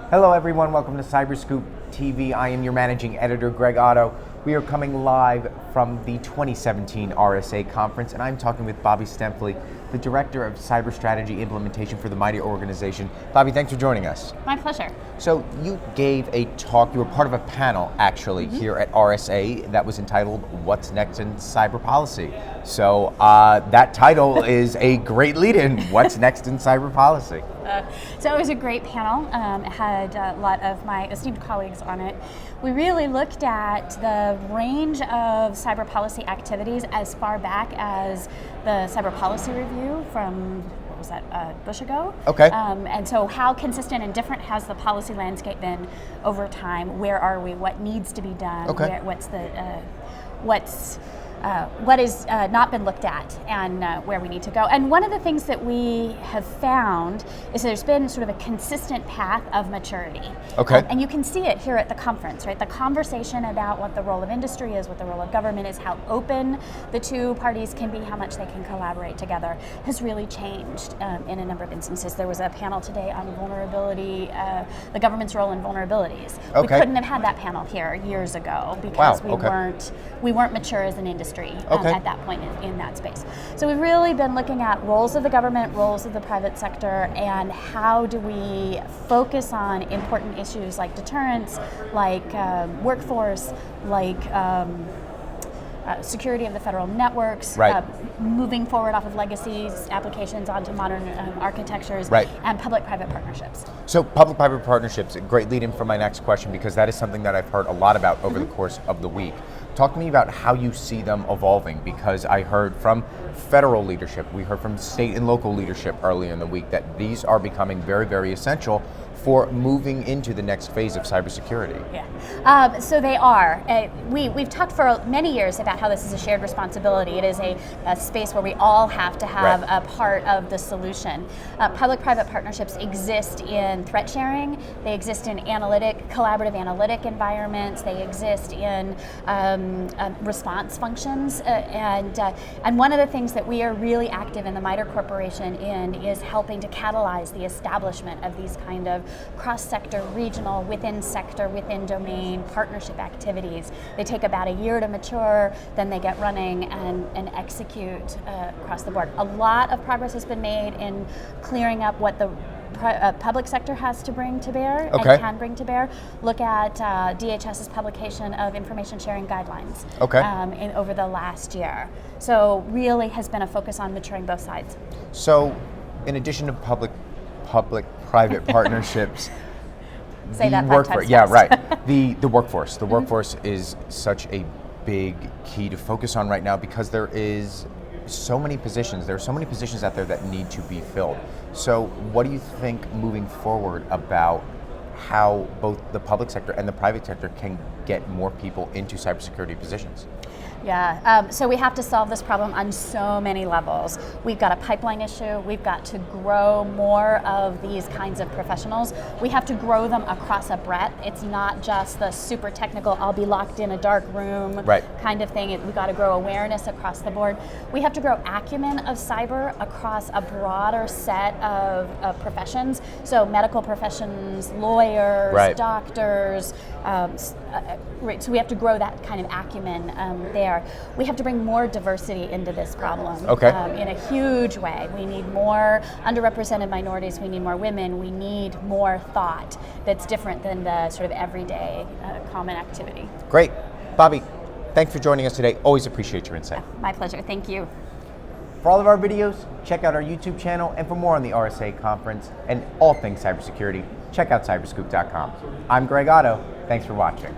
Hello everyone, welcome to Cyberscoop TV. I am your managing editor, Greg Otto. We are coming live from the 2017 RSA conference, and I'm talking with Bobbie Stempfley, the Director of Cyber Strategy Implementation for the mighty organization. Bobbie, thanks for joining us. My pleasure. So you gave a talk, you were part of a panel actually here at RSA that was entitled, What's Next in Cyber Policy? So that title is a great lead-in, What's Next in Cyber Policy? So it was a great panel. It had a lot of my esteemed colleagues on it. We really looked at the range of cyber policy activities as far back as the cyber policy review from, what was that, Bush ago? Okay. And so how consistent and different has the policy landscape been over time? Where are we? What needs to be done? Okay. What has not been looked at and where we need to go. And one of the things that we have found is there's been sort of a consistent path of maturity. Okay. And you can see it here at the conference, right? The conversation about what the role of industry is, what the role of government is, how open the two parties can be, how much they can collaborate together has really changed in a number of instances. There was a panel today on vulnerability, the government's role in vulnerabilities. Okay. We couldn't have had that panel here years ago because we weren't mature as an industry. At that point in that space. So we've really been looking at roles of the government, roles of the private sector, and how do we focus on important issues like deterrence, like workforce, like security of the federal networks, right. Moving forward off of legacy applications onto modern architectures, right. And public-private partnerships. So public-private partnerships, a great lead-in for my next question, because that is something that I've heard a lot about over the course of the week. Talk to me about how you see them evolving, because I heard from federal leadership, we heard from state and local leadership earlier in the week that these are becoming very, very essential for moving into the next phase of cybersecurity. Yeah, so they are. We've talked for many years about how this is a shared responsibility. It is a space where we all have to have a part of the solution. Public-private partnerships exist in threat sharing. They exist in collaborative analytic environments. They exist in response functions. And one of the things that we are really active in the MITRE Corporation in is helping to catalyze the establishment of these kind of cross-sector, regional, within-sector, within-domain partnership activities. They take about a year to mature, then they get running and execute across the board. A lot of progress has been made in clearing up what the public sector has to bring to bear and can bring to bear. Look at DHS's publication of information sharing guidelines over the last year. So really has been a focus on maturing both sides. So in addition to public-private partnerships, Say that 5 times yeah, fast. right. The workforce. The workforce is such a big key to focus on right now, because there is so many positions. There are so many positions out there that need to be filled. So what do you think moving forward about how both the public sector and the private sector can get more people into cybersecurity positions? Yeah, so we have to solve this problem on so many levels. We've got a pipeline issue. We've got to grow more of these kinds of professionals. We have to grow them across a breadth. It's not just the super technical, I'll be locked in a dark room kind of thing. We've got to grow awareness across the board. We have to grow acumen of cyber across a broader set of professions. So medical professions, lawyers, doctors. So we have to grow that kind of acumen there. We have to bring more diversity into this problem in a huge way. We need more underrepresented minorities. We need more women. We need more thought that's different than the sort of everyday common activity. Great. Bobbie, thanks for joining us today. Always appreciate your insight. My pleasure. Thank you. For all of our videos, check out our YouTube channel, and for more on the RSA conference and all things cybersecurity, check out cyberscoop.com. I'm Greg Otto. Thanks for watching.